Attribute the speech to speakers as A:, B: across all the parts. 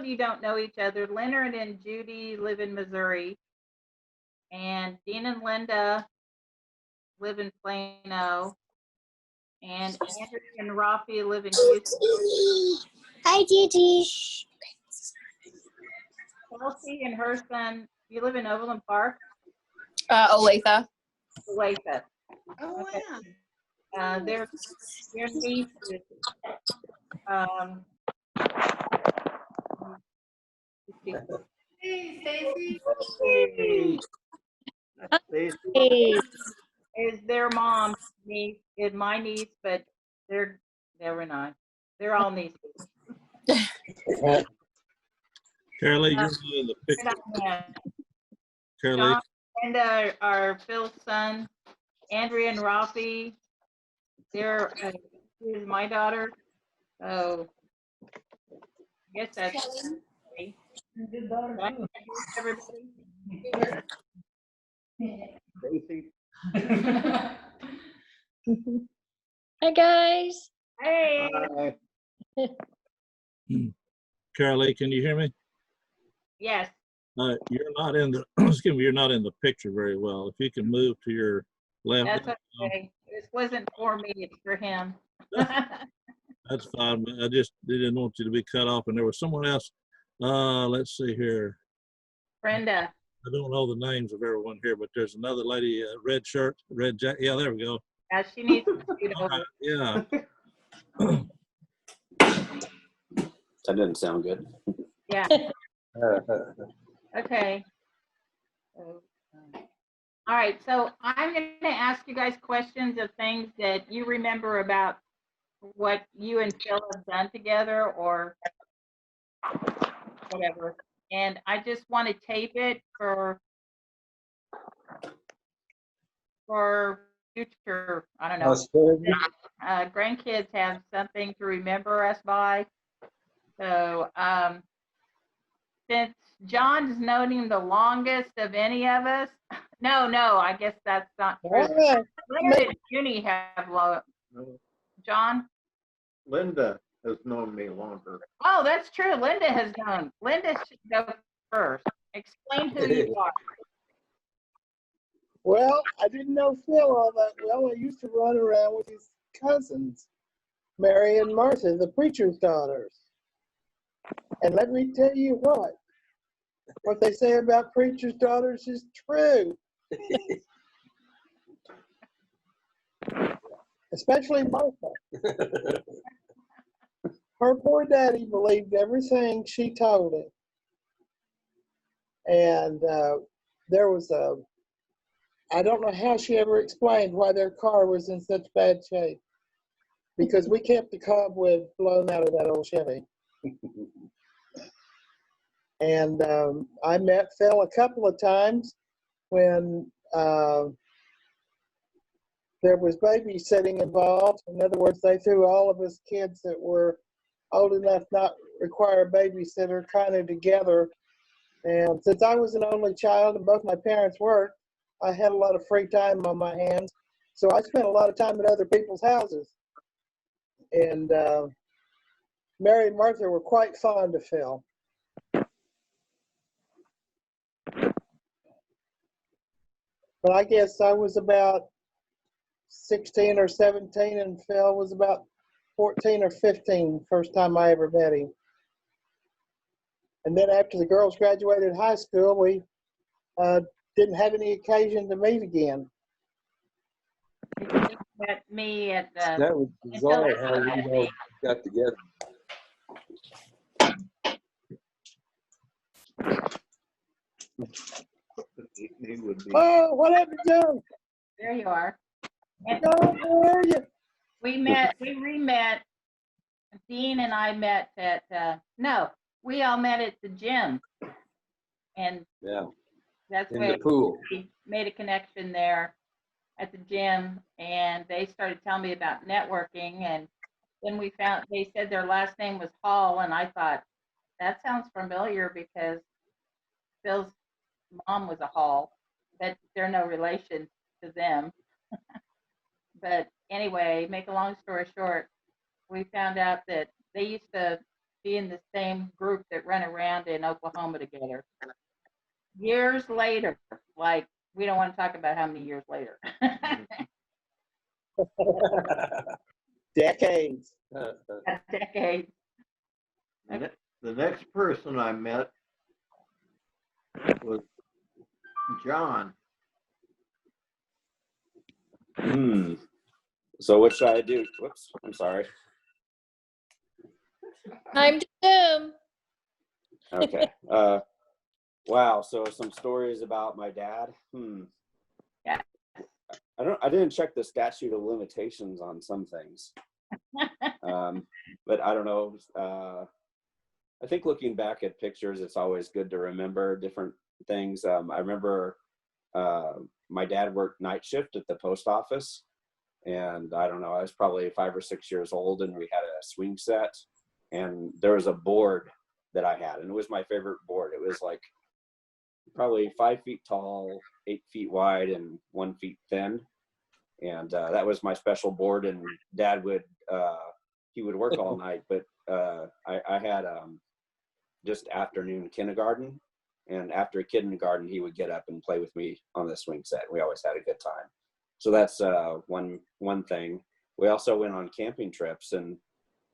A: you don't know each other, Leonard and Judy live in Missouri, and Dean and Linda live in Plano, and Andrew and Rafi live in Houston.
B: Hi, Gigi.
A: Kelsey and her son, you live in Overland Park?
C: Olathe.
A: Olathe.
B: Oh,
A: Okay.
B: yeah.
A: Their niece is,
B: Hey, Stacy.
D: Hey.
A: is their mom's niece, is my niece, but they're not. They're all nieces.
E: Carolee, you're not in the picture. Carolee,
A: John and are Phil's son, Andrea and Rafi. They're is my daughter. So I guess that's me.
D: Good daughter,
A: Right?
D: too.
A: Everybody.
D: Hi, guys.
A: Hey.
E: Carolee, can you hear me?
A: Yes.
E: You're not in the excuse me, you're not in the picture very well. If you can move to your left.
A: That's okay. This wasn't for me, it's for him.
E: That's fine. But I just didn't want you to be cut off. And there was someone else. Let's see here.
A: Brenda.
E: I don't know the names of everyone here, but there's another lady, red shirt, red jacket. Yeah, there we go.
A: Yeah, she needs to scoot over.
E: Yeah.
F: That didn't sound good.
A: Yeah. Okay. So, all right. So I'm going to ask you guys questions of things that you remember about what you and Phil have done together or whatever. And I just want to tape it for future, I don't know, grandkids have something to remember us by. So since John's noting the longest of any of us, no, I guess that's not true. Leonard and Junie have long. John?
G: Linda has known me longer.
A: Oh, that's true. Linda has known. Linda should go first. Explain who you are.
H: Well, I didn't know Phil all that well. I used to run around with his cousins, Mary and Martha, the preacher's daughters. And let me tell you what they say about preacher's daughters is true. Especially Martha. Her poor daddy believed everything she told him. And there was I don't know how she ever explained why their car was in such bad shape. Because we kept the cobweb blown out of that old Chevy. And I met Phil a couple of times when there was babysitting involved. In other words, they threw all of us kids that were old enough not require a babysitter kind of together. And since I was an only child and both my parents worked, I had a lot of free time on my hands. So I spent a lot of time at other people's houses. And Mary and Martha were quite fond of Phil. But I guess I was about 16 or 17 and Phil was about 14 or 15 first time I ever met him. And then after the girls graduated high school, we didn't have any occasion to meet again.
A: You met me at the.
I: That was bizarre how we all got together.
G: He would be.
H: Oh, what happened, Joe?
A: There you are. And
H: Where are you?
A: we re-met. Dean and I met at, no, we all met at the gym. And
I: Yeah,
A: that's
I: in
A: where
I: the pool.
A: we made a connection there at the gym. And they started telling me about networking. And then they said their last name was Hall. And I thought, that sounds familiar because Phil's mom was a Hall, but they're no relation to them. But anyway, make a long story short, we found out that they used to be in the same group that ran around in Oklahoma together. Years later, like, we don't want to talk about how many years later.
H: Decades.
A: A decade.
G: The next person I met was John.
F: So what should I do? Whoops, I'm sorry.
D: Time to zoom.
F: Okay. Wow. So some stories about my dad.
A: Yeah.
F: I didn't check the statute of limitations on some things. But I don't know. I think looking back at pictures, it's always good to remember different things. I remember my dad worked night shift at the post office, and I don't know, I was probably 5 or 6 years old, and we had a swing set, and there was a board that I had, and it was my favorite board. It was like probably 5 feet tall, 8 feet wide, and 1 feet thin. And that was my special board. And Dad would, he would work all night, but I had just afternoon kindergarten. And after kindergarten, he would get up and play with me on the swing set. We always had a good time. So that's one thing. We also went on camping trips, and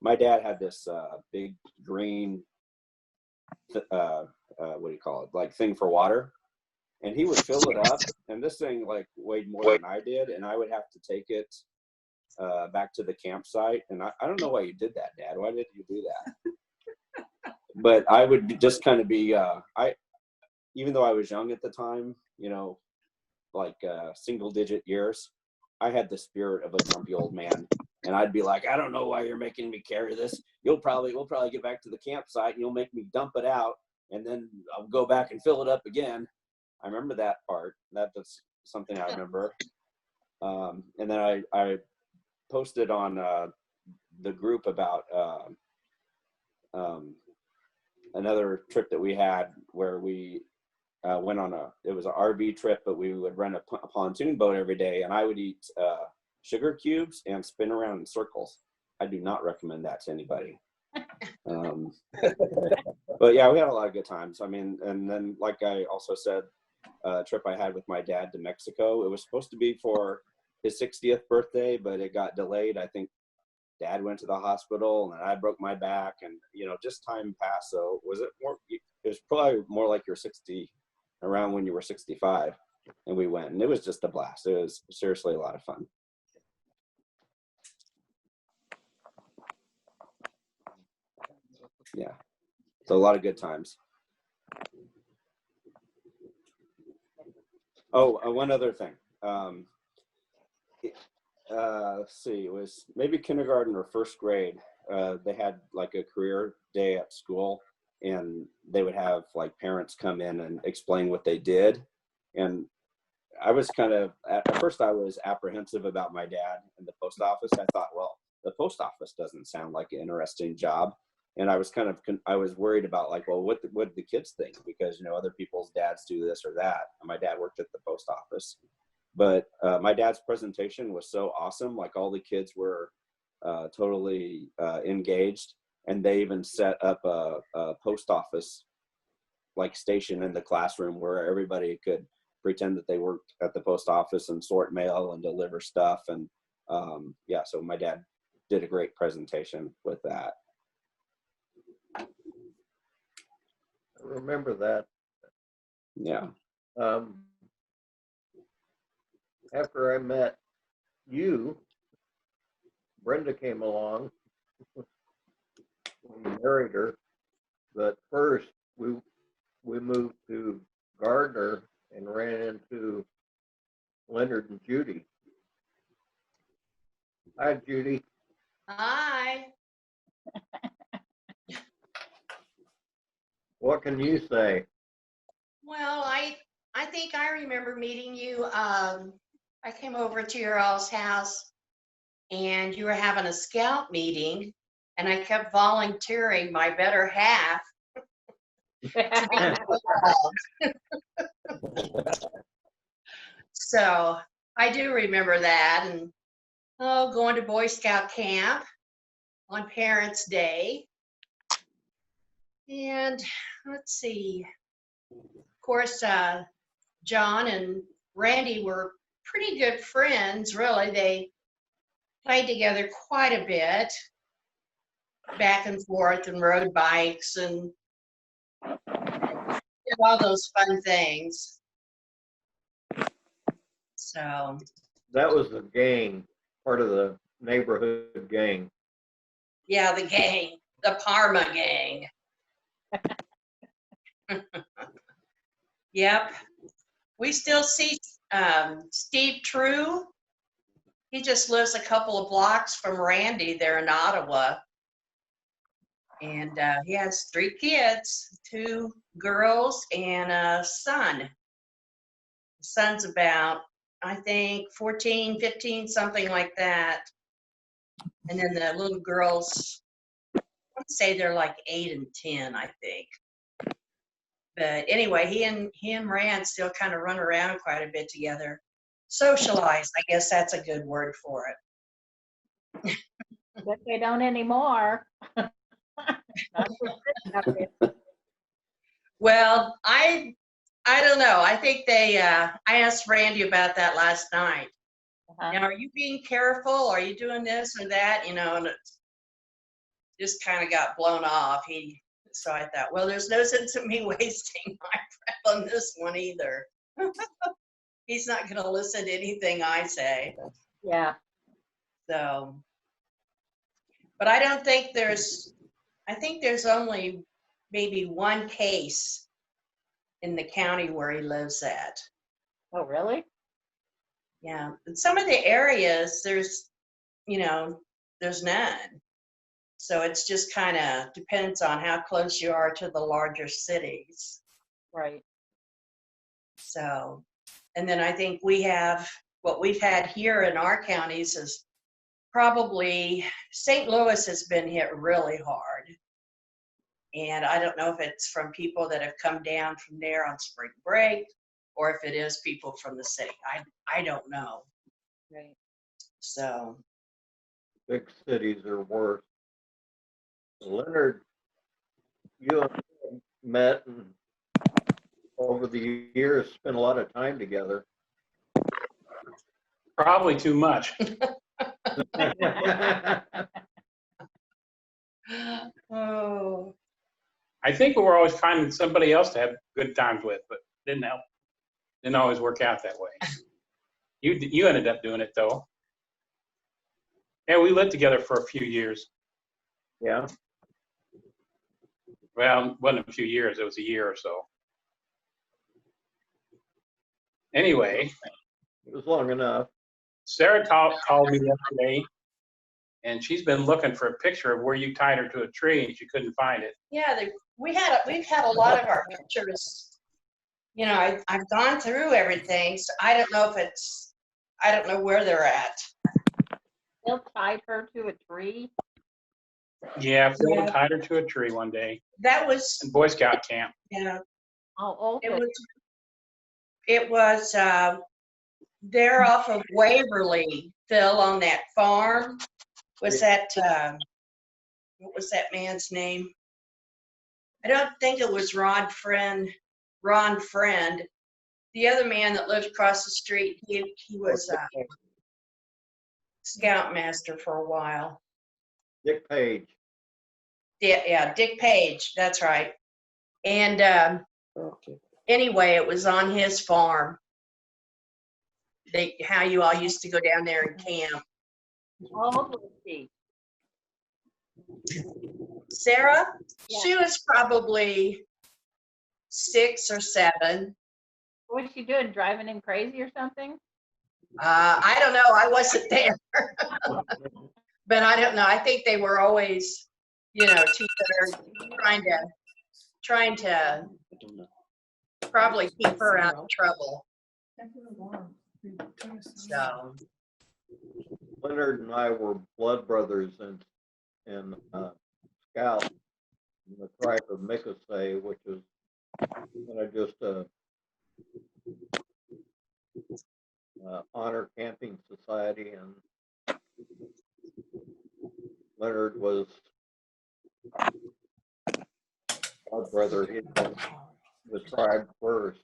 F: my dad had this big green, what do you call it? Like thing for water. And he would fill it up, and this thing like weighed more than I did, and I would have to take it back to the campsite. And I don't know why you did that, Dad. Why did you do that? But I would just kind of be, even though I was young at the time, you know, like single digit years, I had the spirit of a grumpy old man. And I'd be like, I don't know why you're making me carry this. We'll probably get back to the campsite, and you'll make me dump it out, and then I'll go back and fill it up again. I remember that part. That's something I remember. And then I posted on the group about another trip that we had where we went on it was an RV trip, but we would rent a pontoon boat every day, and I would eat sugar cubes and spin around in circles. I do not recommend that to anybody. But yeah, we had a lot of good times. I mean, and then like I also said, trip I had with my dad to Mexico. It was supposed to be for his 60th birthday, but it got delayed. I think Dad went to the hospital, and I broke my back, and you know, just time passed. So it was probably more like you're 60, around when you were 65, and we went, and it was just a blast. It was seriously a lot of fun. Yeah, so a lot of good times. Oh, one other thing. Let's see, it was maybe kindergarten or first grade. They had like a career day at school, and they would have like parents come in and explain what they did. And I was at first I was apprehensive about my dad in the post office. I thought, well, the post office doesn't sound like an interesting job. And I was I was worried about like, well, what do the kids think? Because, you know, other people's dads do this or that. And my dad worked at the post office. But my dad's presentation was so awesome. Like all the kids were totally engaged. And they even set up a post office like station in the classroom where everybody could pretend that they worked at the post office and sort mail and deliver stuff. And yeah, so my dad did a great presentation with that.
G: I remember that.
F: Yeah.
G: After I met you, Brenda came along. We married her, but first we moved to Gardner and ran into Leonard and Judy. Hi, Judy.
B: Hi.
G: What can you say?
B: Well, I think I remember meeting you. I came over to your all's house, and you were having a scout meeting, and I kept volunteering my better half to be involved. So I do remember that, and going to Boy Scout camp on Parents' Day. And let's see, of course, John and Randy were pretty good friends, really. They played together quite a bit, back and forth, and rode bikes and did all those fun things. So,
G: That was the gang, part of the neighborhood gang.
B: yeah, the gang, the Parma gang. Yep. We still see Steve True. He just lives a couple of blocks from Randy there in Ottawa. And he has 3 kids, 2 girls and a son. The son's about, I think, 14, 15, something like that. And then the little girls, I would say they're like 8 and 10, I think. But anyway, he and Rand still kind of run around quite a bit together. Socialize, I guess that's a good word for it.
A: But they don't anymore. Not for out there.
B: Well, I don't know. I think they, I asked Randy about that last night.
A: Uh-huh.
B: Now, are you being careful? Are you doing this or that? You know, and it just kind of got blown off. So I thought, well, there's no sense in me wasting my breath on this one either. He's not going to listen to anything I say.
A: Yeah.
B: So, but I don't think I think there's only maybe 1 case in the county where he lives at.
A: Oh, really?
B: Yeah. In some of the areas, there's none. So it's just kind of depends on how close you are to the larger cities.
A: Right.
B: So, and then I think what we've had here in our counties is probably St. Louis has been hit really hard. And I don't know if it's from people that have come down from there on spring break or if it is people from the city. I don't know.
A: Right.
B: So,
G: Big cities are worse. Leonard, you and I met and over the years spent a lot of time together.
J: Probably too much.
B: oh,
J: I think we were always finding somebody else to have good times with, but didn't help. Didn't always work out that way. You ended up doing it though. Yeah, we lived together for a few years.
G: Yeah.
J: Well, it wasn't a few years, it was a year or so. Anyway,
G: It was long enough.
J: Sarah called me yesterday, and she's been looking for a picture of where you tied her to a tree, and she couldn't find it.
B: yeah, we've had a lot of our pictures. You know, I've gone through everything, so I don't know where they're at.
A: They'll tie her to a tree.
J: Yeah, Phil
B: Yeah.
J: tied her to a tree one day
B: That was,
J: in Boy Scout camp.
B: yeah,
A: Oh, okay.
B: it was there off of Waverly, Phil, on that farm. Was that, what was that man's name? I don't think it was Ron Friend. The other man that lived across the street, he was scoutmaster for a while.
G: Dick Page.
B: Yeah, Dick Page, that's right. And anyway, it was on his farm. How you all used to go down there and camp.
A: Oh, let's see.
B: Sarah,
A: Yeah.
B: she was probably 6 or 7.
A: What was she doing? Driving him crazy or something?
B: I don't know. I wasn't there. But I don't know. I think they were always, together trying to probably keep her out of trouble. So,
G: Leonard and I were blood brothers in Scout in the tribe of Mickasay, which is just a honor camping society, and Leonard was whether he was the tribe first.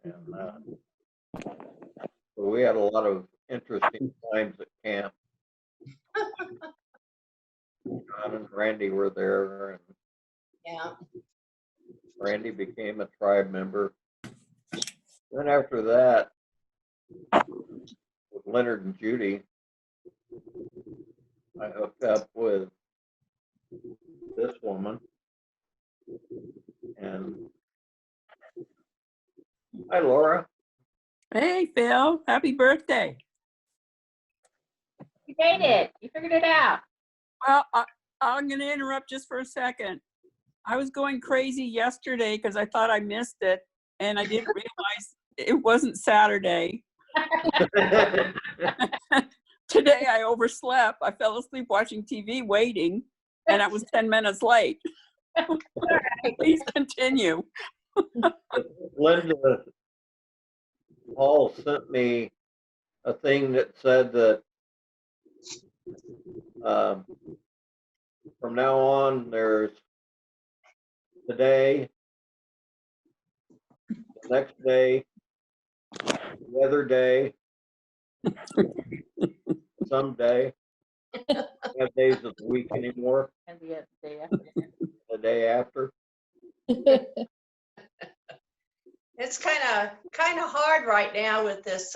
G: And so we had a lot of interesting times at camp. John and Randy were there, and
B: Yeah.
G: Randy became a tribe member. Then after that, with Leonard and Judy, I hooked up with this woman. And hi, Laura.
K: Hey, Phil, happy birthday.
A: You made it. You figured it out.
K: Well, I'm going to interrupt just for a second. I was going crazy yesterday because I thought I missed it, and I didn't realize it wasn't Saturday. Today I overslept. I fell asleep watching TV waiting, and I was 10 minutes late. Please continue.
G: Linda Hall sent me a thing that said that from now on, there's today, the next day, the other day, someday. Have days of the week anymore.
A: And the day after.
G: The day after.
B: It's kind of hard right now with this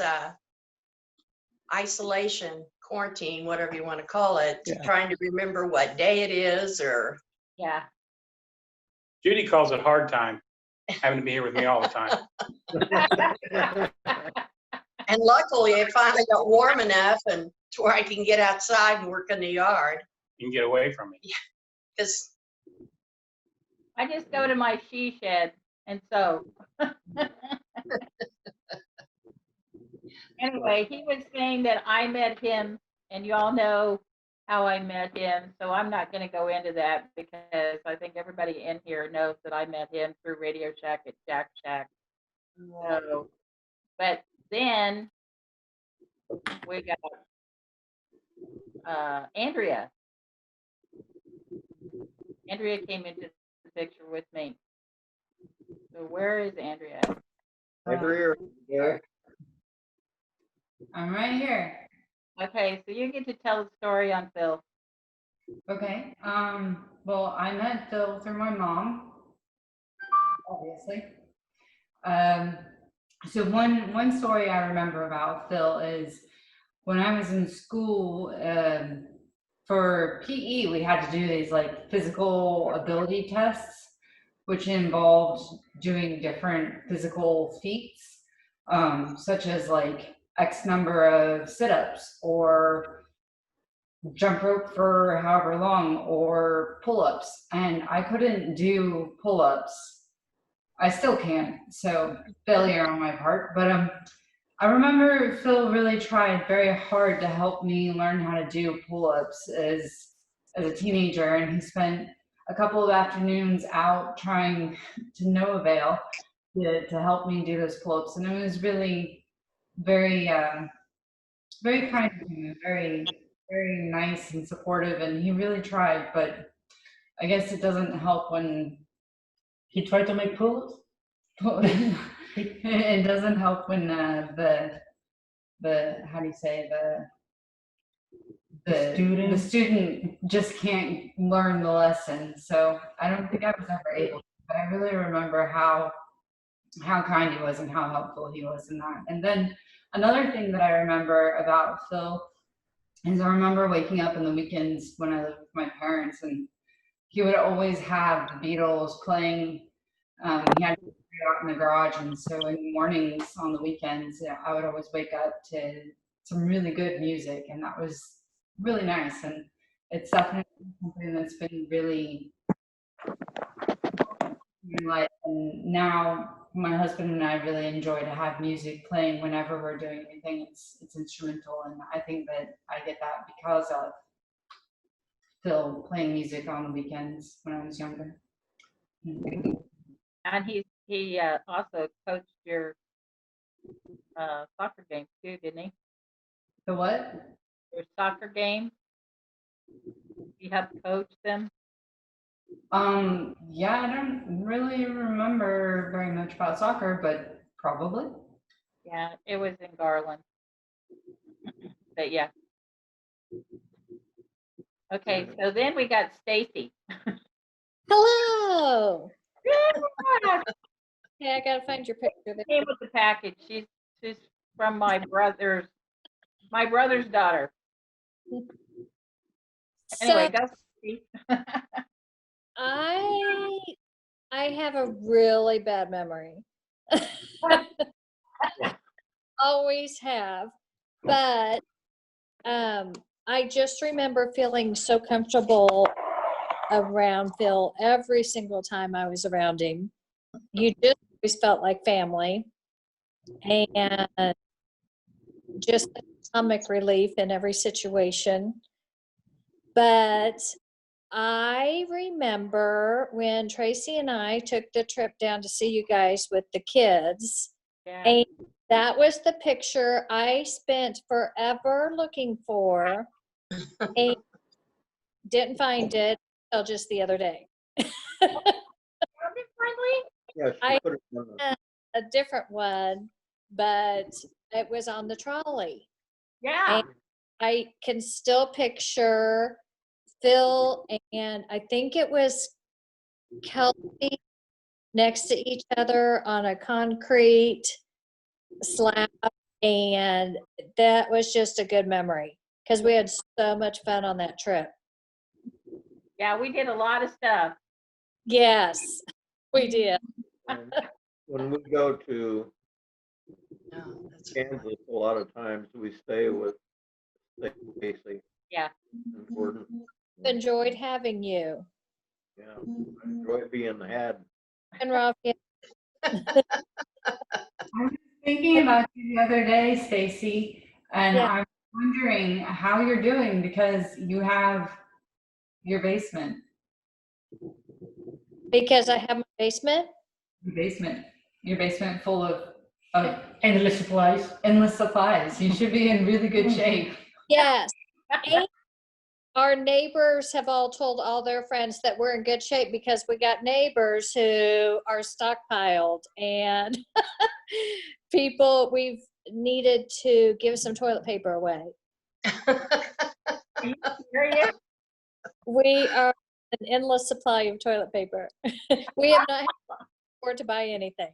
B: isolation, quarantine, whatever you want to call it,
K: Yeah.
B: trying to remember what day it is or.
A: Yeah.
J: Judy calls it hard time, having to be here with me all the time.
B: And luckily, it finally got warm enough and to where I can get outside and work in the yard.
J: You can get away from me.
B: Because
A: I just go to my she shed and sew. Anyway, he was saying that I met him, and you all know how I met him, so I'm not going to go into that because I think everybody in here knows that I met him through Radio Shack at Jack Shack. So, but then we got Andrea. Andrea came into the picture with me. So where is Andrea?
G: Andrea, yeah.
L: I'm right here.
A: Okay, so you get to tell the story on Phil.
L: Okay. Well, I met Phil through my mom, obviously. So one story I remember about Phil is when I was in school, for PE, we had to do these like physical ability tests, which involved doing different physical feats, such as like X number of sit-ups or jump rope for however long or pull-ups. And I couldn't do pull-ups. I still can, so failure on my part. But I remember Phil really tried very hard to help me learn how to do pull-ups as a teenager, and he spent a couple of afternoons out trying to no avail to help me do those pull-ups. And it was really very very kind of him, very nice and supportive, and he really tried. But I guess it doesn't help when
I: He tried to make pull-ups?
L: it doesn't help when the how do you say the student just can't learn the lesson. So I don't think I was ever able to, but I really remember how kind he was and how helpful he was in that. And then another thing that I remember about Phil is I remember waking up in the weekends when I lived with my parents, and he would always have the Beatles playing. He had out in the garage, and so in the mornings on the weekends, I would always wake up to some really good music, and that was really nice. And it's definitely something that's been really in my life. And now my husband and I really enjoy to have music playing whenever we're doing anything. It's instrumental, and I think that I get that because of Phil playing music on the weekends when I was younger.
A: And he also coached your soccer game too, didn't he?
L: The what?
A: Your soccer game. He helped coach them.
L: Yeah, I don't really remember very much about soccer, but probably.
A: Yeah, it was in Garland. But yeah. Okay, so then we got Stacy.
D: Hello. Hey, I gotta find your picture.
A: She came with the package. She's from my brother's daughter. Anyway,
D: So
A: go Stacy.
D: I have a really bad memory. Always have. But I just remember feeling so comfortable around Phil every single time I was around him. You just always felt like family, and just comic relief in every situation. But I remember when Tracy and I took the trip down to see you guys with the kids.
A: Yeah.
D: And that was the picture I spent forever looking for and didn't find it until just the other day.
G: Yeah,
D: I
G: she put it on
D: had a different one, but it was on the trolley.
A: Yeah.
D: And I can still picture Phil and I think it was Kelsey next to each other on a concrete slab. And that was just a good memory because we had so much fun on that trip.
A: Yeah, we did a lot of stuff.
D: Yes, we did.
G: And when we go to
B: No, that's
G: Kansas, a lot of times we stay with Stacy
A: Yeah.
G: and Gordon.
D: Enjoyed having you.
G: Yeah, I enjoy being had.
D: And Rafi.
L: I was thinking about you the other day, Stacy, and
D: Yeah.
L: I'm wondering how you're doing because you have your basement.
D: Because I have my basement?
L: Your basement full of
I: Endless supplies.
L: endless supplies. You should be in really good shape.
D: Yes. And our neighbors have all told all their friends that we're in good shape because we got neighbors who are stockpiled and we've needed to give some toilet paper away.
A: Are you serious?
D: We are an endless supply of toilet paper. We have not had to afford to buy anything.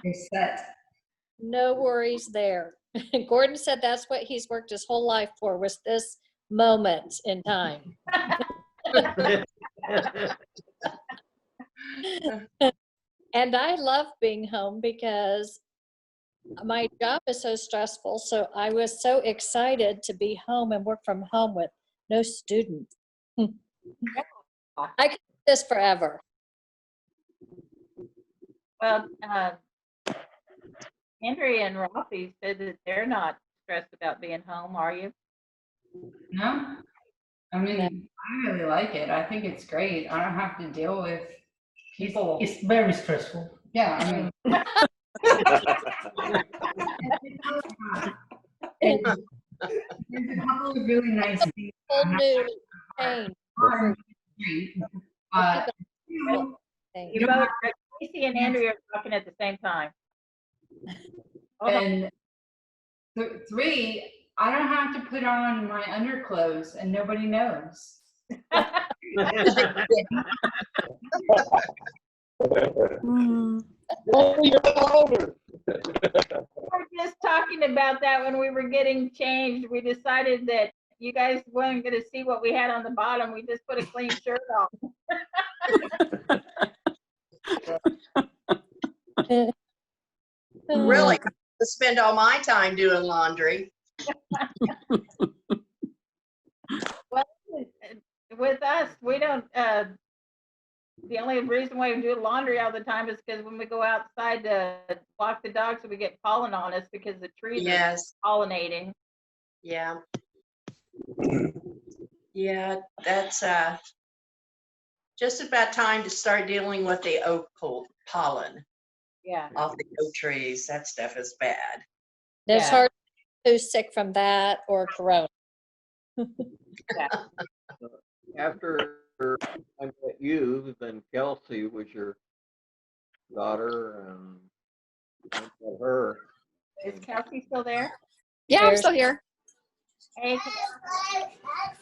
L: You're set.
D: No worries there. Gordon said that's what he's worked his whole life for, was this moment in time. And I love being home because my job is so stressful. So I was so excited to be home and work from home with no students. I could do this forever.
A: Well, Andrea and Rafi said that they're not stressed about being home, are you?
L: No? I mean, I really like it. I think it's great. I don't have to deal with people.
I: It's very stressful.
L: Yeah, I mean, there's a couple of really nice things.
D: Whole new change.
L: On the street.
A: You both, Tracy and Andrea are talking at the same time.
L: And three, I don't have to put on my underclothes and nobody knows.
H: Oh, you're older.
A: We were just talking about that when we were getting changed. We decided that you guys weren't going to see what we had on the bottom. We just put a clean shirt on.
B: Really, to spend all my time doing laundry.
A: Well, with us, we don't, the only reason why we do laundry all the time is because when we go outside to walk the dogs, we get pollen on us because the trees
B: Yes.
A: are pollinating.
B: Yeah. Yeah, that's just about time to start dealing with the oak pollen
A: Yeah.
B: off the oak trees. That stuff is bad.
D: It's
A: Yeah.
D: hard who's sick from that or corona.
G: After I met you, then Kelsey was your daughter, and I met her.
A: Is Kelsey still there?
C: Yeah, I'm
D: There's-
C: still here.
A: Hey,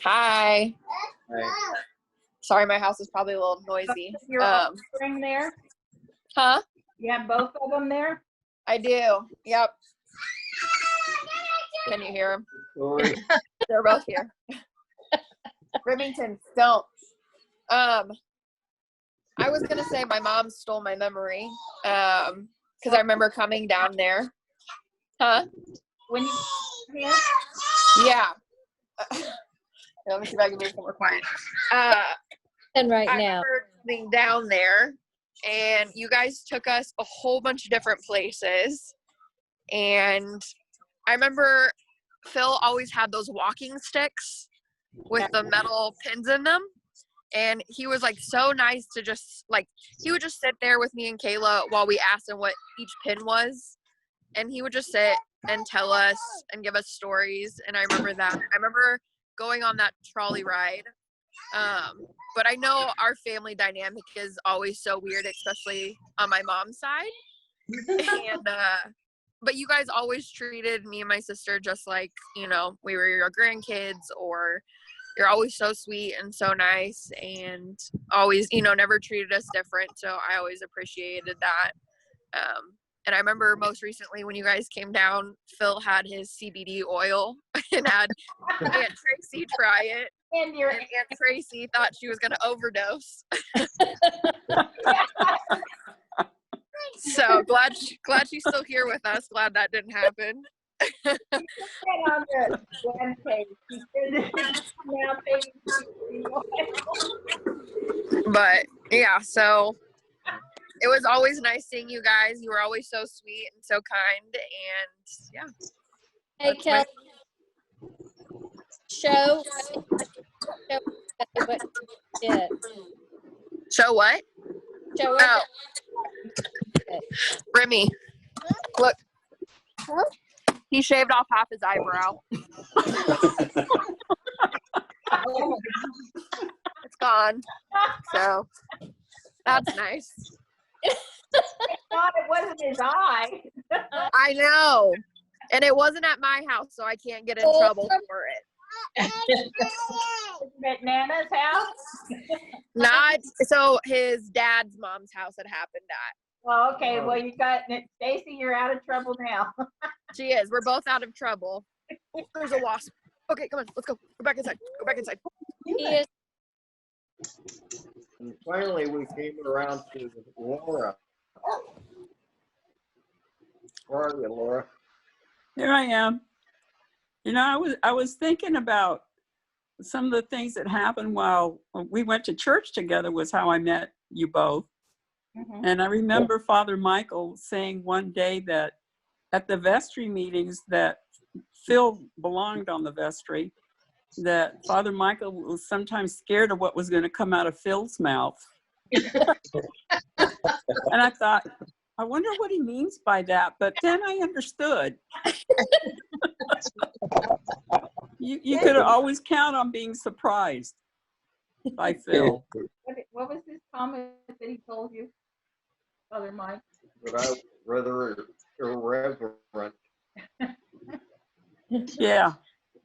C: Hi.
G: I,
C: Sorry, my house is probably a little noisy.
A: your offspring there?
C: Huh?
A: You have both of them there?
C: I do. Yep. Can you hear them?
G: story.
C: They're both here. Remington, don't. I was gonna say my mom stole my memory. Because I remember coming down there. Huh?
A: When you here?
C: Yeah. Let me see if I can be some more quiet.
D: And right
C: I
D: now,
C: remember coming down there, and you guys took us a whole bunch of different places. And I remember Phil always had those walking sticks with the metal pins in them. And he was like so nice to just like, he would just sit there with me and Kayla while we asked him what each pin was. And he would just sit and tell us and give us stories. And I remember that. I remember going on that trolley ride. But I know our family dynamic is always so weird, especially on my mom's side. And, but you guys always treated me and my sister just like, you know, we were your grandkids, or you're always so sweet and so nice, and always, you know, never treated us different. So I always appreciated that. And I remember most recently when you guys came down, Phil had his CBD oil and had Aunt Tracy try it.
A: And your
C: And Aunt Tracy thought she was going to overdose. So glad she's still here with us. Glad that didn't happen.
A: on the webpage. You said that now taking
C: But yeah, so it was always nice seeing you guys. You were always so sweet and so kind, and yeah.
D: hey, Kelly, show what you did.
C: Show what?
D: Show
C: Oh,
D: us.
C: Remy, look. He shaved off half his eyebrow. It's gone. So that's nice.
A: thought it wasn't his eye.
C: I know. And it wasn't at my house, so I can't get in trouble for it.
A: At Nana's house?
C: Not so his dad's mom's house had happened at.
A: Well, okay. Well, you got Stacy. You're out of trouble now.
C: She is. We're both out of trouble. Oh, there's a wasp. Okay, come on, let's go. Go back inside. Go back inside.
D: He is
G: And finally, we came around to Laura. Where are you, Laura?
K: Here I am. You know, I was thinking about some of the things that happened while we went to church together was how I met you both.
A: Mhm.
K: And I remember Father Michael saying one day that at the vestry meetings that Phil belonged on the vestry, that Father Michael was sometimes scared of what was going to come out of Phil's mouth. And I thought, I wonder what he means by that. But then I understood. You could always count on being surprised by Phil.
A: What was his comment that he told you, Father Mike?
G: But I was rather irreverent,
K: Yeah.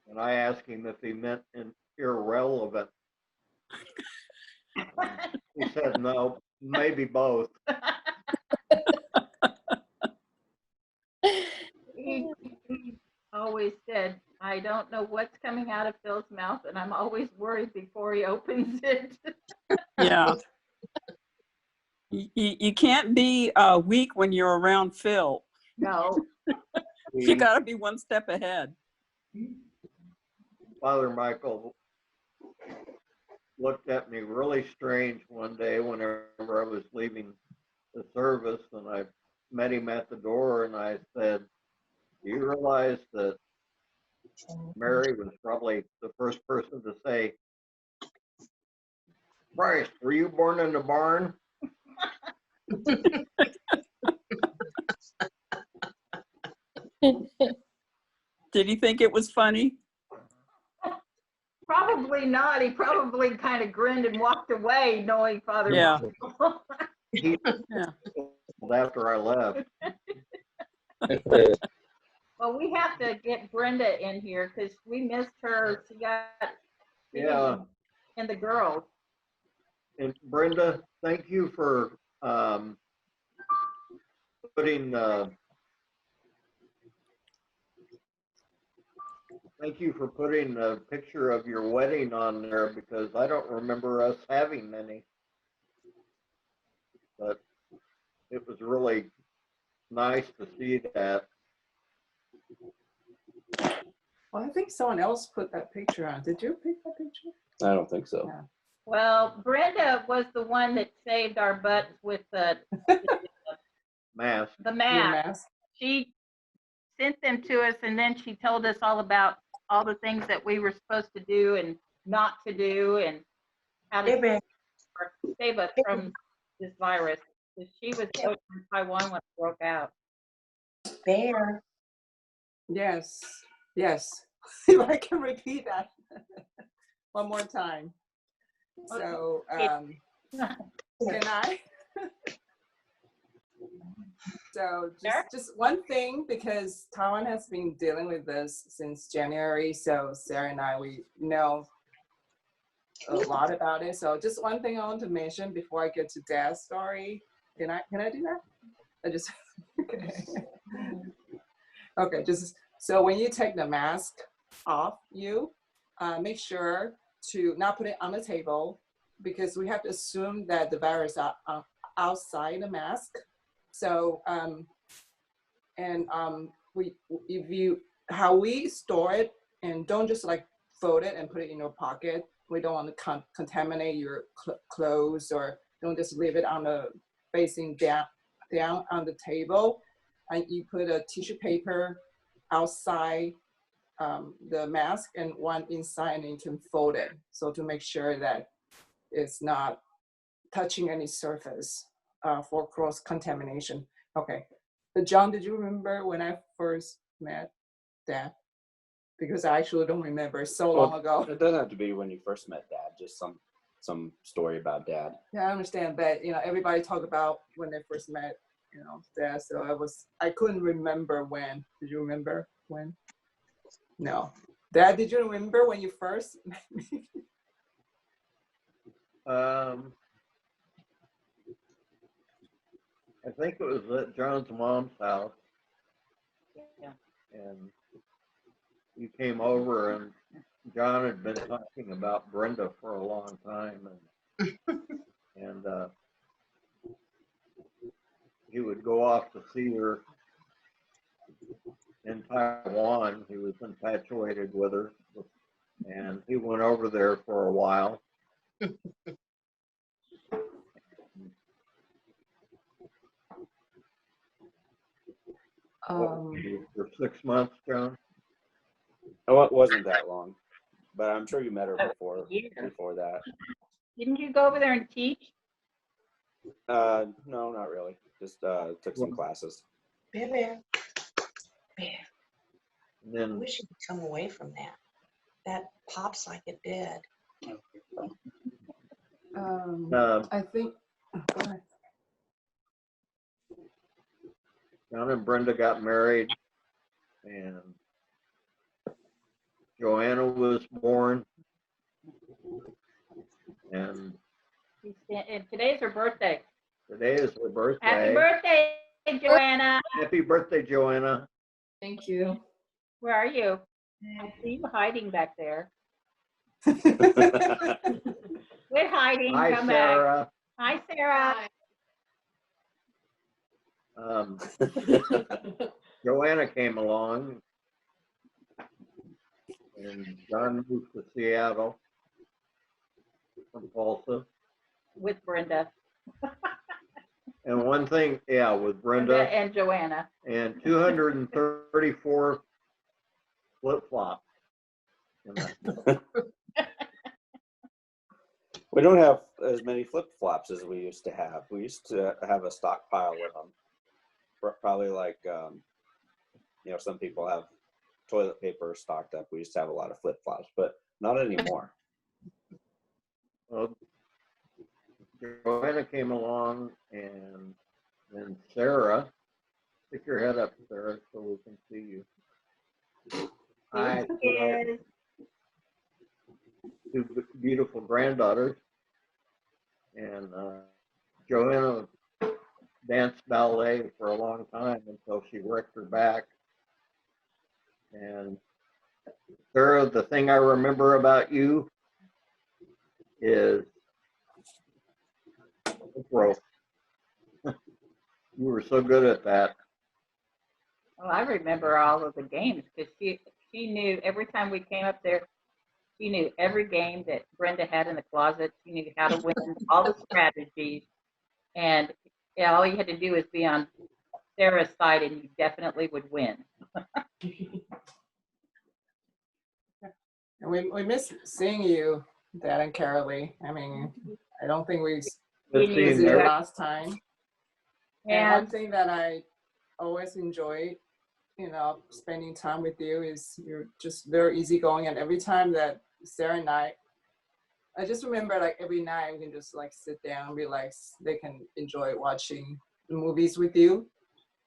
G: and I asked him if he meant irrelevant. He said no, maybe both.
A: He always said, I don't know what's coming out of Phil's mouth, and I'm always worried before he opens it.
K: Yeah. You can't be weak when you're around Phil.
A: No.
K: You got to be one step ahead.
G: Father Michael looked at me really strange one day whenever I was leaving the service, and I met him at the door, and I said, do you realize that Mary was probably the first person to say, Christ, were you born in the barn?
K: Did he think it was funny?
A: Probably Probably not. He probably kind of grinned and walked away, knowing Father
K: Yeah.
A: Michael.
G: He
K: Yeah.
G: after I left.
A: Well, we have to get Brenda in here because we missed her. She
G: Yeah.
A: and the girls.
G: And Brenda, thank you for putting a picture of your wedding on there, because I don't remember us having any. But it was really nice to see that.
M: Well, I think someone else put that picture on. Did you pick that picture?
F: I don't think so.
M: Yeah.
A: Well, Brenda was the one that saved our butts with the
G: Mask.
A: the
M: Your
A: mask.
M: mask.
A: She sent them to us, and then she told us all about all the things that we were supposed to do and not to do, and how to save us from this virus. 'Cause she was over in Taiwan when it broke out.
B: Bear.
M: Yes. Yes. If I can repeat that one more time. So, can I? So just one thing, because Taiwan has been dealing with this since January. So Sarah and I, we know a lot about it. So just one thing I want to mention before I get to Dad's story. Can I do that? I just okay. Just so when you take the mask off, make sure to not put it on the table, because we have to assume that the virus are outside the mask. So how we store it, and don't just like fold it and put it in your pocket. We don't want to contaminate your clothes, or don't just leave it on the facing down on the table. And you put a tissue paper outside the mask and one inside, and you can fold it. So to make sure that it's not touching any surface for cross contamination. Okay. John, did you remember when I first met Dad? Because I actually don't remember, so long ago.
F: It doesn't have to be when you first met Dad, just some story about Dad.
M: Yeah, I understand, but everybody talk about when they first met, Dad. So I couldn't remember when. Did you remember when? No. Dad, did you remember when you first met me?
G: I think it was at John's mom's house.
A: Yeah.
G: And you came over, and John had been talking about Brenda for a long time, and he would go off to see her in Taiwan. He was infatuated with her, and he went over there for a while. For 6 months, John?
F: Oh, it wasn't that long, but I'm sure you met her before that.
A: Didn't you go over there and teach?
F: No, not really. Just took some classes.
B: Bear.
G: And then
B: I wish you could come away from that. That pops like it did.
M: I think. Go ahead.
G: John and Brenda got married, and Joanna was born, and
A: today's her birthday.
G: today is her birthday.
A: Happy birthday, Joanna.
G: Happy birthday, Joanna.
M: Thank you.
A: Where are you? I see you hiding back there. Quit hiding.
G: Hi,
A: Come
G: Sarah.
A: back. Hi, Sarah.
G: Joanna came along, and John moved to Seattle from Tulsa.
A: With Brenda.
G: And one thing, with Brenda
A: and Joanna.
G: And 234 flip-flops.
F: We don't have as many flip-flops as we used to have. We used to have a stockpile of them. Probably like, some people have toilet paper stocked up. We used to have a lot of flip-flops, but not anymore.
G: Well, Joanna came along, and then Sarah. Stick your head up, Sarah, so we can see you. I
A: Yes.
G: two beautiful granddaughters, and Joanna danced ballet for a long time until she wrecked her back. And Sarah, the thing I remember about you is growth. You were so good at that.
A: Well, I remember all of the games because she knew every time we came up there, she knew every game that Brenda had in the closet. She knew how to win, all the strategies, and yeah, all you had to do was be on Sarah's side, and you definitely would win.
M: And we miss seeing you, Dad and Carolee. I mean, I don't think we
G: Good
A: You
G: seeing
M: see
G: you.
M: the last time. And
A: Yeah,
M: one thing that I always enjoy, spending time with you is you're just very easygoing. And every time that Sarah and I just remember like every night we can just like sit down, relax. They can enjoy watching the movies with you.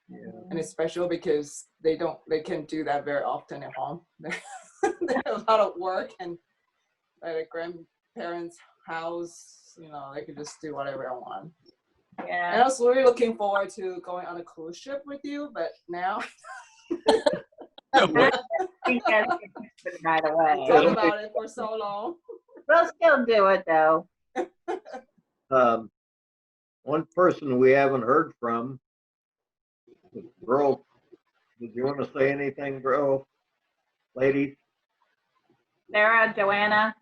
G: Yeah.
M: And it's special because they can't do that very often at home. They have a lot of work, and at a grandparents' house, they can just do whatever I want. And
A: yeah.
M: I was really looking forward to going on a cruise ship with you, but now
A: I think that's gonna happen right away.
M: thought about it for so long.
A: We'll still do it though.
G: One person we haven't heard from, girl. Did you want to say anything, girl? Ladies?
A: Sarah, Joanna,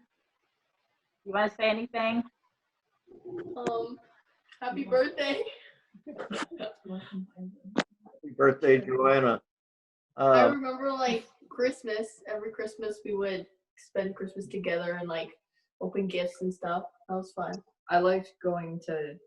A: you want to say anything?
N: Happy birthday.
G: Happy birthday, Joanna.
N: I remember like Christmas, every Christmas we would spend Christmas together and like open gifts and stuff. That was fun. I liked going to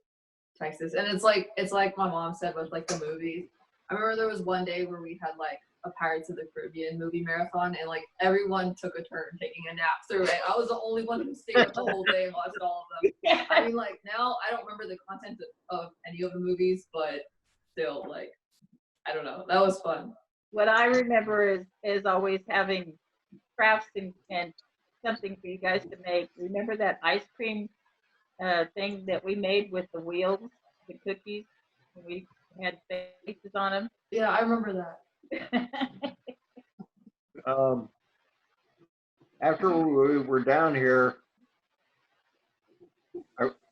N: Texas, and it's like my mom said with like the movies. I remember there was one day where we had like a Pirates of the Caribbean movie marathon, and like everyone took a turn taking a nap through it. I was the only one who stayed up the whole day and watched all of them. I mean, like now I don't remember the content of any of the movies, but still, like I don't know. That was fun.
A: What I remember is always having crafts and something for you guys to make. Remember that ice cream thing that we made with the wheels, the cookies? We had faces on them.
N: Yeah, I remember that.
G: After we were down here,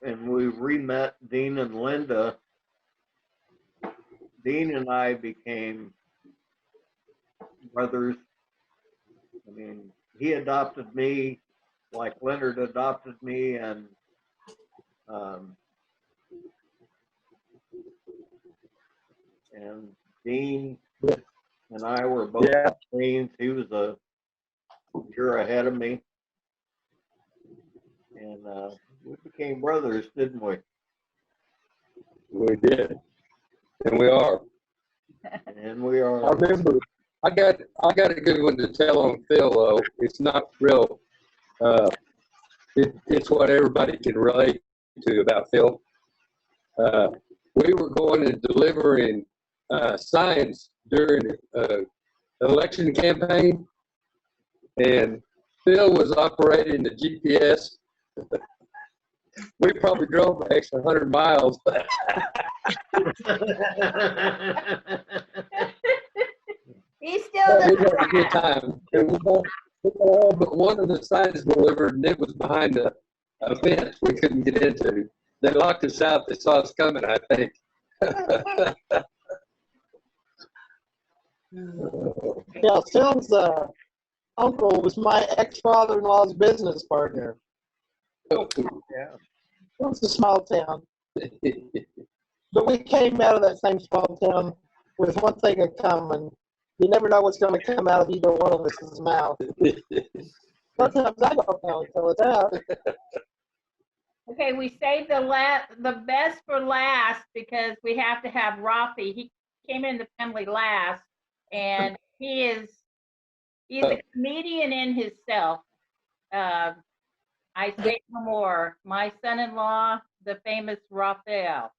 G: and we re-met Dean and Linda, Dean and I became brothers. I mean, he adopted me like Leonard adopted me, and Dean and I were both Deans. He was a year ahead of me, and we became brothers, didn't we?
O: We did, and we are.
G: And we are.
O: I remember. I got a good one to tell on Phil though. It's not real. It's what everybody can relate to about Phil. We were going and delivering signs during an election campaign, and Phil was operating the GPS. We probably drove an extra 100 miles.
A: He's still
O: We had a good time. And we got all but one of the signs delivered, and it was behind a fence we couldn't get into. They locked us out. They saw us coming, I think.
H: Yeah, Phil's uncle was my ex-father-in-law's business partner.
G: Yeah.
H: It was a small town. But we came out of that same small town with one thing in common. You never know what's going to come out of either one of us' mouth. Sometimes I don't know until it's out.
A: Okay, we saved the best for last because we have to have Rafi. He came in the family last, and he's a comedian in himself. I say no more. My son-in-law, the famous Raphael.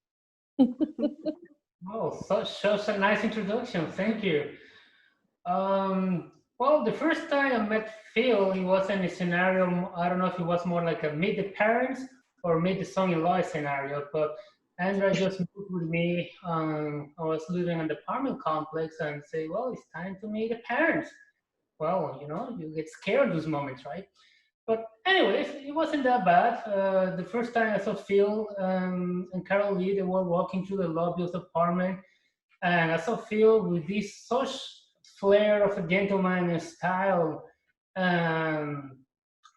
I: Oh, such a nice introduction. Thank you. Well, the first time I met Phil, it was in a scenario, I don't know if it was more like a meet the parents or meet the son-in-law scenario, but Andrea just moved with me. I was living in an apartment complex and say, well, it's time to meet the parents. Well, you know, you get scared those moments, right? But anyways, it wasn't that bad. The first time I saw Phil and Carol Lee, they were walking through the lobby of the apartment, and I saw Phil with this such flair of a gentleman and style that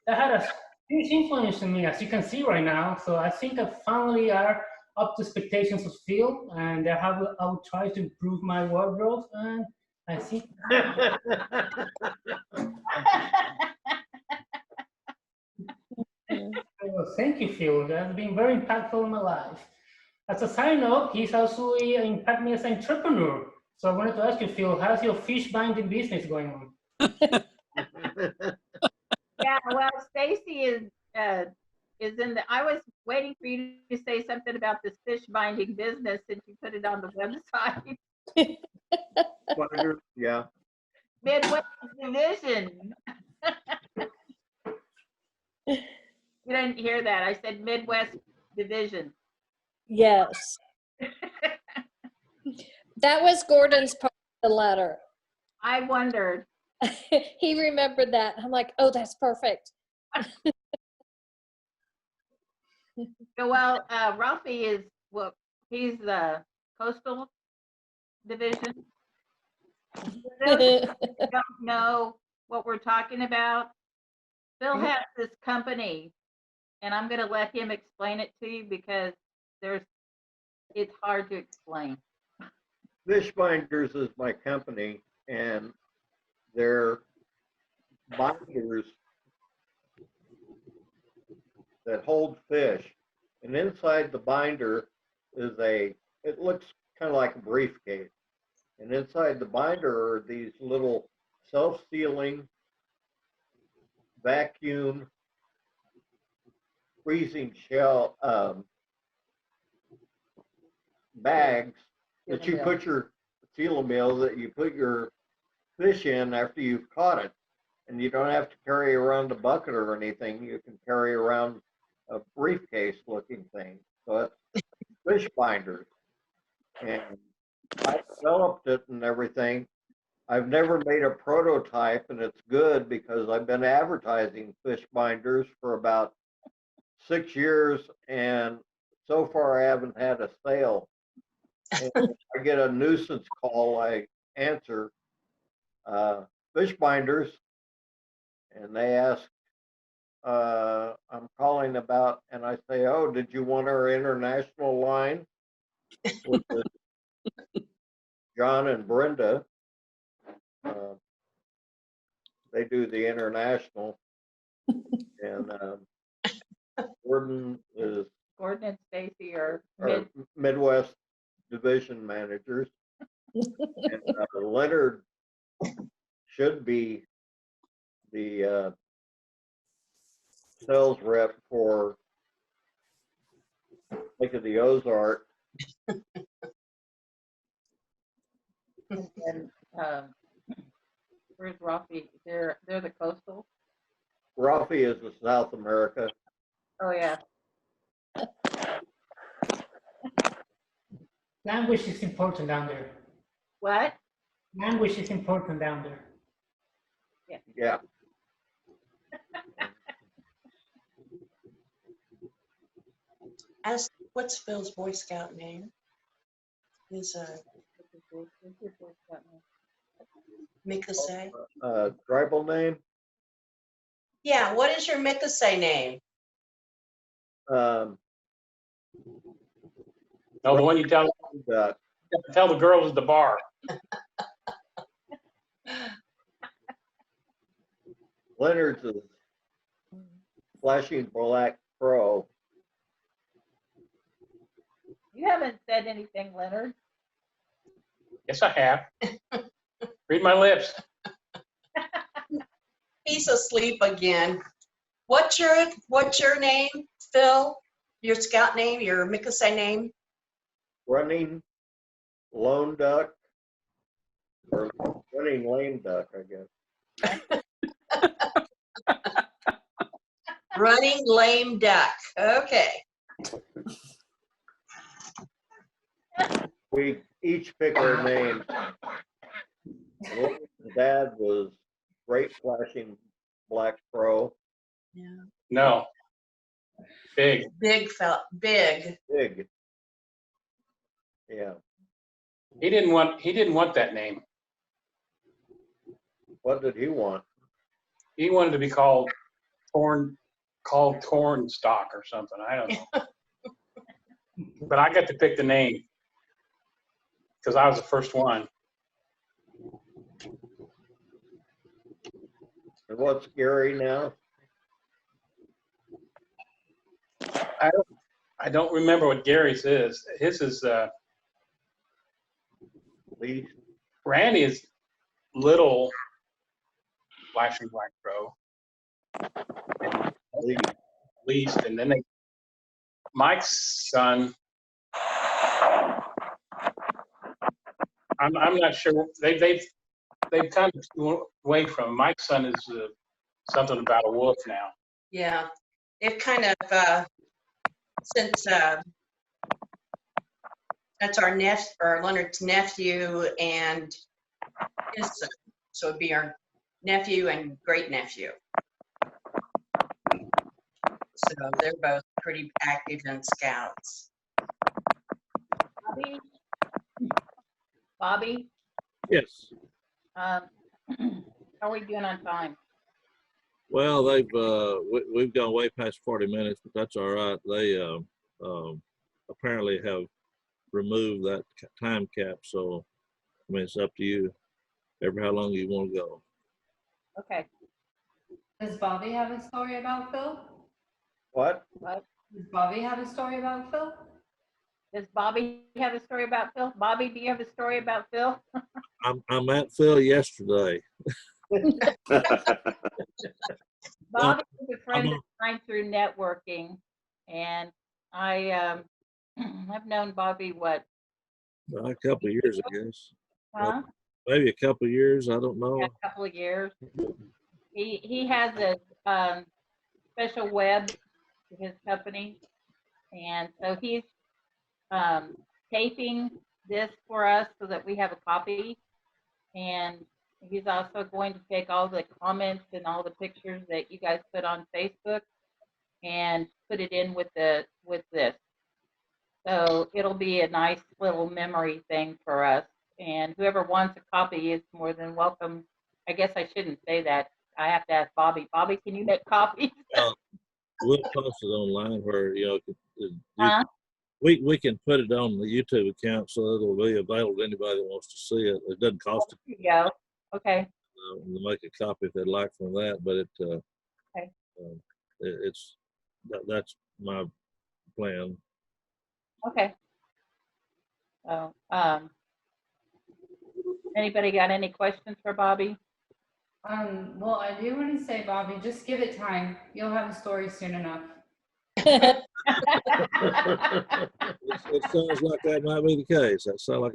I: had a huge influence on me, as you can see right now. So I think that finally are up to expectations of Phil, and I will try to improve my wardrobe, and I think. Well, thank you, Phil. That's been very impactful in my life. As a side note, he's also impacted me as an entrepreneur. So I wanted to ask you, Phil, how's your fish binding business going on?
A: Yeah, well, Stacy is in the. I was waiting for you to say something about this fish binding business since you put it on the website.
G: Yeah.
A: Midwest Division. You didn't hear that. I said Midwest Division.
D: Yes. That was Gordon's part of the letter.
A: I wondered.
D: He remembered that. I'm like, oh, that's perfect.
A: Well, Ralphie is, well, he's the Coastal Division. For those who don't know what we're talking about, Phil has this company, and I'm going to let him explain it to you because it's hard to explain.
G: Fish Binders is my company, and they're binders that hold fish. And inside the binder is it looks kind of like a briefcase. And inside the binder are these little self-sealing, vacuum, freezing shell bags that you put your seal meal that you put your fish in after you've caught it. And you don't have to carry around a bucket or anything. You can carry around a briefcase looking thing. So it's fish binders. And I developed it and everything. I've never made a prototype, and it's good because I've been advertising fish binders for about 6 years, and so far I haven't had a sale. And I get a nuisance call, I answer, fish binders, and they ask, I'm calling about, and I say, oh, did you want our international line? Which is John and Brenda. They do the international. And Gordon
A: and Stacy are
G: Midwest Division managers. And Leonard should be the sales rep for Lake of the Ozark.
A: And where's Rafi? They're the Coastal.
G: Rafi is the South America.
A: Oh yeah.
I: Language is important down there.
A: What?
I: Language is important down there.
A: Yeah.
G: Yeah.
B: What's Phil's Boy Scout name? His Mikase.
G: Tribal name?
B: Yeah, what is your Mikase name?
J: No, the one you tell the girls at the bar.
G: Leonard's is Flashing Black Pro.
A: You haven't said anything, Leonard.
J: Yes, I have. Read my lips.
B: He's asleep again. What's your name, Phil? Your scout name, your Mikasa name?
G: Running lone duck, or running lame duck, I guess.
B: Running lame duck. Okay.
G: We each pick our name. His dad was great flashing black crow.
B: Yeah.
J: No. Big.
B: Big fella, big.
G: Big. Yeah.
J: He didn't want that name.
G: What did he want?
J: He wanted to be called Cornstalk or something. I don't know. But I got to pick the name because I was the first one.
G: And what's Gary now?
J: I don't remember what Gary's is. His is
G: Lee.
J: Randy is Little Flashing Black Crow. Least, and then Mike's son. I'm not sure. They've kind of gone away from. Mike's son is something about a wolf now.
B: Yeah. It kind of since that's our Leonard's nephew and his son. So it'd be our nephew and great nephew. So they're both pretty active in scouts.
A: Bobby?
E: Yes.
A: How are we doing on time?
E: Well, we've gone way past 40 minutes, but that's all right. They apparently have removed that time cap, so I mean it's up to you. Ever how long you want to go.
A: Okay.
L: Does Bobby have a story about Phil?
G: What?
L: Does Bobby have a story about Phil?
A: Does Bobby have a story about Phil? Bobby, do you have a story about Phil?
E: I met Phil yesterday.
A: Bobby is a friend of mine through networking, and I I've known Bobby what?
E: A couple of years, I guess.
A: Huh?
E: Maybe a couple of years. I don't know.
A: Yeah, a couple of years. He has a special web to his company, and so he's taping this for us so that we have a copy, and he's also going to take all the comments and all the pictures that you guys put on Facebook and put it in with this. So it'll be a nice little memory thing for us. And whoever wants a copy is more than welcome. I guess I shouldn't say that. I have to ask Bobby. Bobby, can you make copies?
E: We'll post it online where we can put it on the YouTube account so it'll be available to anybody that wants to see it. It doesn't cost
A: There you go. Okay.
E: to make a copy if they'd like from that, but
A: Okay.
E: That's my plan.
A: Okay. So, anybody got any questions for Bobby?
L: Well, I do want to say, Bobby, just give it time. You'll have a story soon enough.
E: It sounds like that might be the case. That sounds like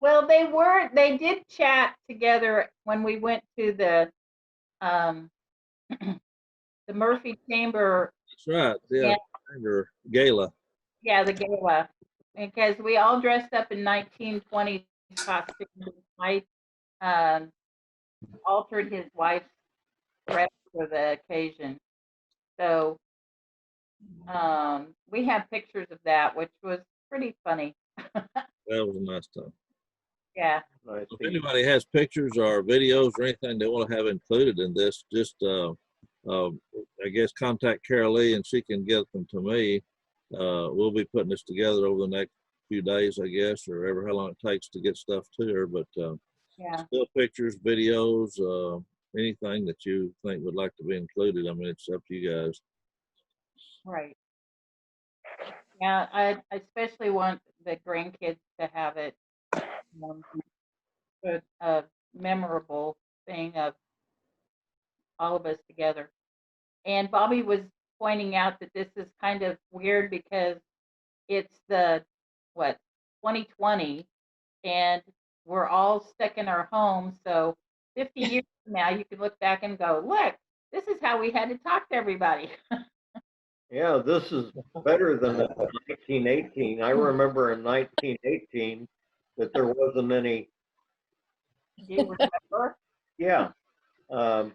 A: Well, they did chat together when we went to the the Murphy Chamber.
E: That's right. Yeah. Gala.
A: Yeah, the gala. Because we all dressed up in 1920s costumes. I altered his wife's dress for the occasion. So we have pictures of that, which was pretty funny.
E: That was a nice time.
A: Yeah.
E: If anybody has pictures or videos or anything they want to have included in this, just I guess contact Carol Lee and she can get them to me. We'll be putting this together over the next few days, I guess, or ever how long it takes to get stuff to her. But
A: yeah,
E: still pictures, videos, anything that you think would like to be included. I mean, it's up to you guys.
A: right. Yeah, I especially want the grandkids to have it. A memorable thing of all of us together. And Bobby was pointing out that this is kind of weird because it's the, what, 2020, and we're all stuck in our homes. So 50 years from now, you can look back and go, look, this is how we had to talk to everybody.
G: Yeah, this is better than 1918. I remember in 1918 that there wasn't any.
A: You remember?
G: Yeah, that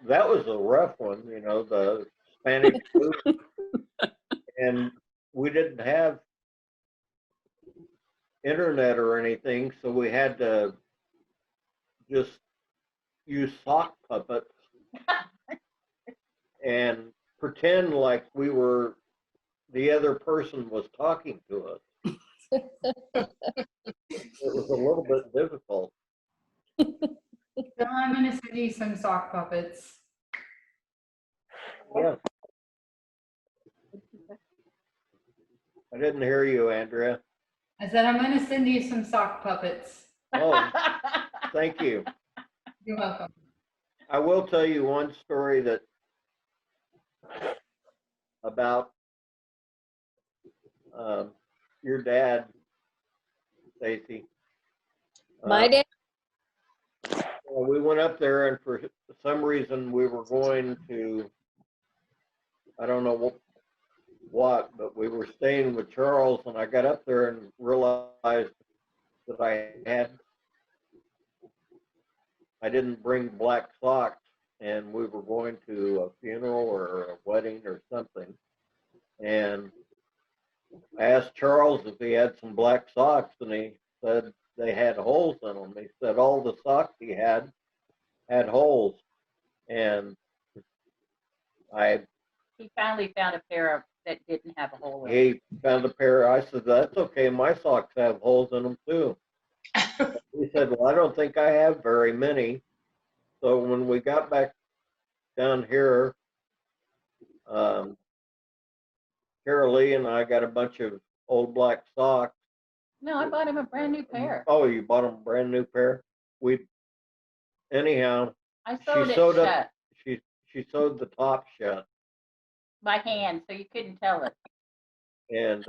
G: was a rough one, you know, the Spanish flu. And we didn't have internet or anything, so we had to just use sock puppets and pretend like we were, the other person was talking to us. It was a little bit difficult.
L: So I'm gonna send you some sock puppets.
G: Yeah. I didn't hear you, Andrea.
L: I said I'm gonna send you some sock puppets.
G: Oh, thank you.
L: You're welcome.
G: I will tell you one story that about your dad, Stacy.
D: My dad?
G: We went up there, and for some reason we were going to, I don't know what, but we were staying with Charles, and I got up there and realized that I didn't bring black socks, and we were going to a funeral or a wedding or something. And I asked Charles if he had some black socks, and he said they had holes in them. He said all the socks he had holes. And
A: he finally found a pair that didn't have a hole in it.
G: He found a pair. I said, that's okay. My socks have holes in them too. He said, well, I don't think I have very many. So when we got back down here, Carol Lee and I got a bunch of old black socks.
A: No, I bought him a brand new pair.
G: Oh, you bought him a brand new pair? Anyhow,
A: I sewed
G: she
A: it
G: sewed
A: shut
G: up, she sewed the top shut.
A: by hand, so you couldn't tell it.
G: And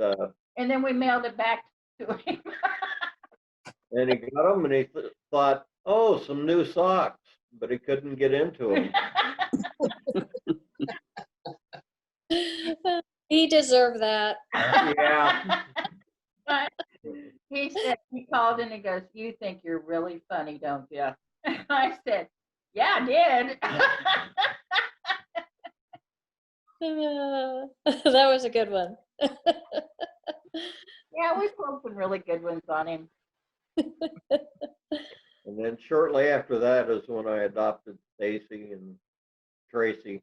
A: then we mailed it back to him.
G: and he got them, and he thought, oh, some new socks, but he couldn't get into them.
D: He deserved that.
G: Yeah.
A: But he said, he called and he goes, you think you're really funny, don't you? I said, yeah, I did.
D: That was a good one.
A: Yeah, we pulled some really good ones on him.
G: And then shortly after that is when I adopted Stacy and Tracy,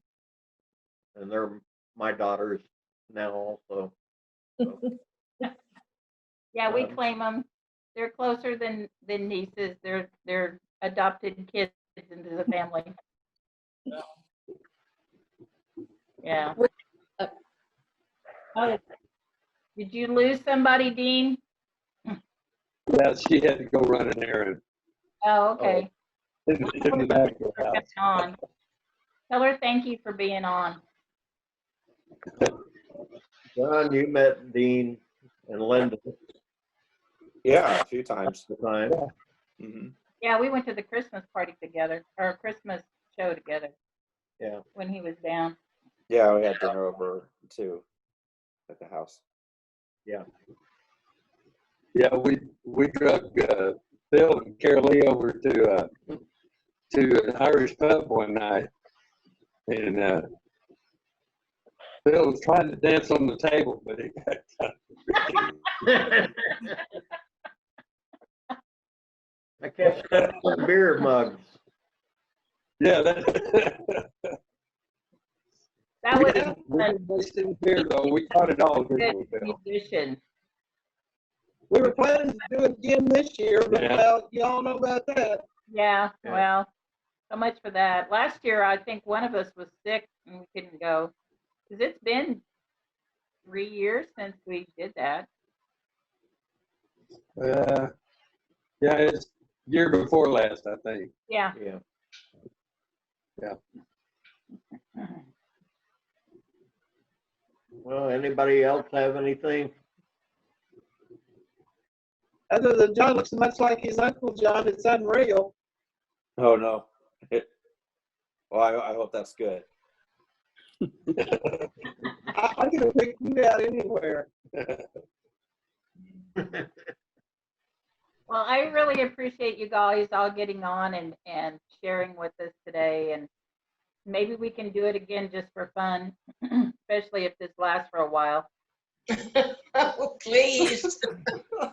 G: and they're my daughters now also. So,
A: Yeah, we claim them. They're closer than nieces. They're adopted kids into the family. Yeah. Oh, did you lose somebody, Dean?
O: Yeah, she had to go run an errand
A: Oh, okay.
O: in the back of the house.
A: On. Tell her thank you for being on.
G: John, you met Dean and Linda.
F: Yeah, a few times.
G: Mm-hmm.
A: Yeah, we went to the Christmas party together, or Christmas show together.
G: Yeah.
A: When he was down.
F: Yeah, we had dinner over too at the house.
G: Yeah.
O: Yeah, we drug Phil and Carol Lee over to an Irish pub one night, and Phil was trying to dance on the table, but he got
G: I kept stepping beer mugs.
O: Yeah,
A: That was
O: we didn't waste any beer though. We caught it all.
A: a good musician.
H: We were planning to do it again this year, but
O: Yeah.
H: well, y'all know about that.
A: Yeah,
G: Yeah.
A: well, so much for that. Last year, I think one of us was sick and we couldn't go. Because it's been 3 years since we did that.
O: Yeah, it's year before last, I think.
A: Yeah.
G: Yeah. Well, anybody else have anything?
H: Other than John looks much like his Uncle John, it's unreal.
F: Oh, no. Well, I hope that's good.
H: I could have picked you out anywhere.
A: Well, I really appreciate you guys all getting on and sharing with us today. And maybe we can do it again just for fun, especially if this lasts for a while.
B: Oh, please.
G: I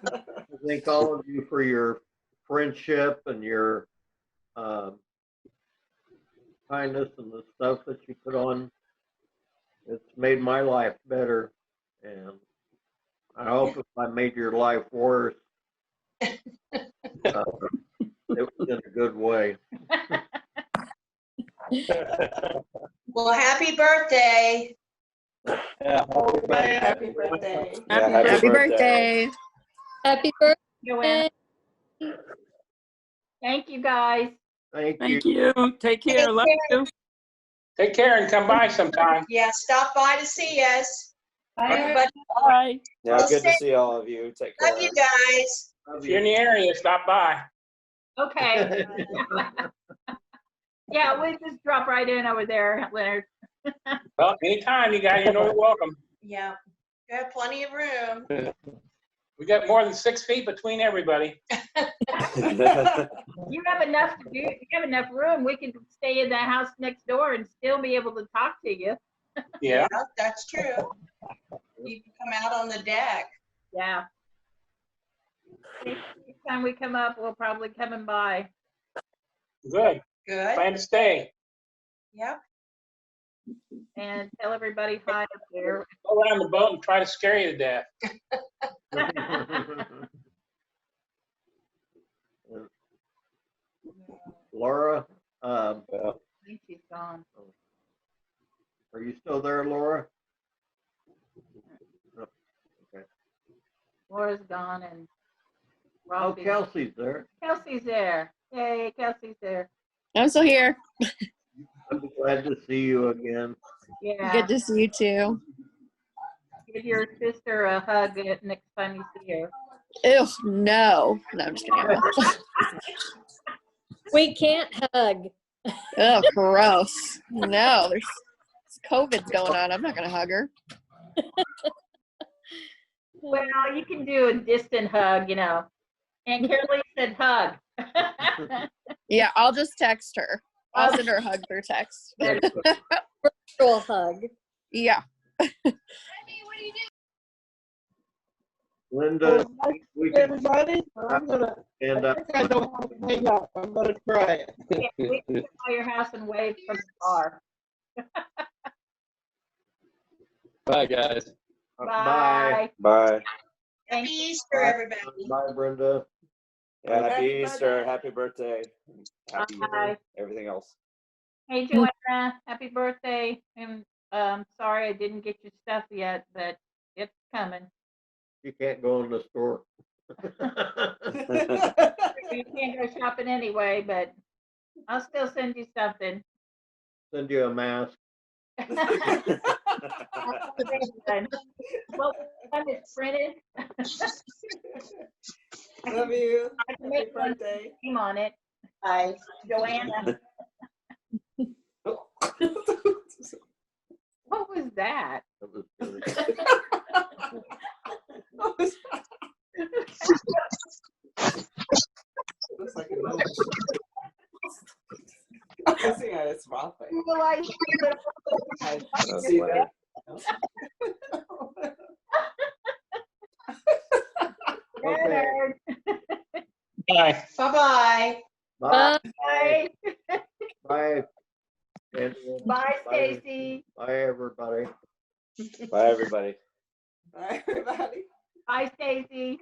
G: thank all of you for your friendship and your kindness and the stuff that you put on. It's made my life better, and I hope if I made your life worse, it was in a good way.
B: Well, happy birthday.
G: Yeah,
M: Happy birthday.
F: Yeah,
C: Happy birthday.
D: Happy birthday.
A: Joanna. Thank you, guys.
G: Thank
K: Thank you. Take care. Love you.
J: Take care and come by sometime.
B: Yeah, stop by to see us. Everybody,
K: Bye.
F: Yeah,
B: Well,
F: good to
B: stay-
F: see all of you. Take care.
B: love you guys.
J: If you're in the area, stop by.
A: Okay. Yeah, we'll just drop right in over there, Leonard.
J: Well, anytime, you guys, you know you're welcome.
B: Yeah, you have plenty of room.
J: We got more than 6 feet between everybody.
A: You have enough to do. You have enough room. We can stay in the house next door and still be able to talk to you.
J: Yeah.
B: That's true. You can come out on the deck.
A: Yeah. Next time we come up, we'll probably come by.
J: Good.
B: Good.
J: Plan to stay.
B: Yep.
A: And tell everybody hi up there.
J: Go around the boat and try to scare you to death.
G: Laura,
A: I think she's gone.
G: are you still there, Laura? Okay.
A: Laura's gone and
G: Oh,
A: Robbie.
G: Kelsey's there.
A: Kelsey's there. Yay, Kelsey's there.
C: I'm still here.
G: I'm glad to see you again.
A: Yeah.
C: Good to see you too.
A: Give your sister a hug next time you see her.
C: Ew, no. No, I'm just kidding.
D: We can't hug.
C: Oh, gross. No, there's COVID's going on. I'm not gonna hug her.
A: Well, you can do a distant hug, you know. And Carolee said hug.
C: Yeah, I'll just text her. I'll send her a hug through text.
D: Virtual hug.
C: Yeah.
G: Linda, we can,
H: Everybody, I'm gonna.
G: and
H: I think I don't want to hang up. I'm gonna try it.
A: Yeah, we can come by your house and wave from the car.
O: Bye, guys.
A: Bye.
F: Bye.
A: Thank
B: Happy
A: you.
B: Easter, everybody.
G: Bye, Brenda.
F: Yeah, happy
M: Happy
F: Easter,
M: birthday.
F: happy birthday, happy
A: Bye.
F: everything else.
A: Hey, Joanna, happy birthday. And sorry I didn't get your stuff yet, but it's coming.
G: You can't go in the store.
A: You can't go shopping anyway, but I'll still send you something.
G: Send you a mask.
A: Well, when it's printed.
M: Love you.
A: I can
M: Happy
A: make one
M: birthday.
A: name on it.
B: Bye.
A: Joanna. What was that?
G: That was good.
M: Looks like a nose. I'm guessing at its mouth.
A: Realize
M: I
F: That's
M: see
F: funny.
M: that.
A: Leonard.
J: Bye.
B: Bye-bye.
G: Bye.
A: Bye.
G: Bye. And,
A: Bye, Stacy.
G: bye, everybody.
F: Bye, everybody.
M: Bye, everybody.
A: Bye, Stacy.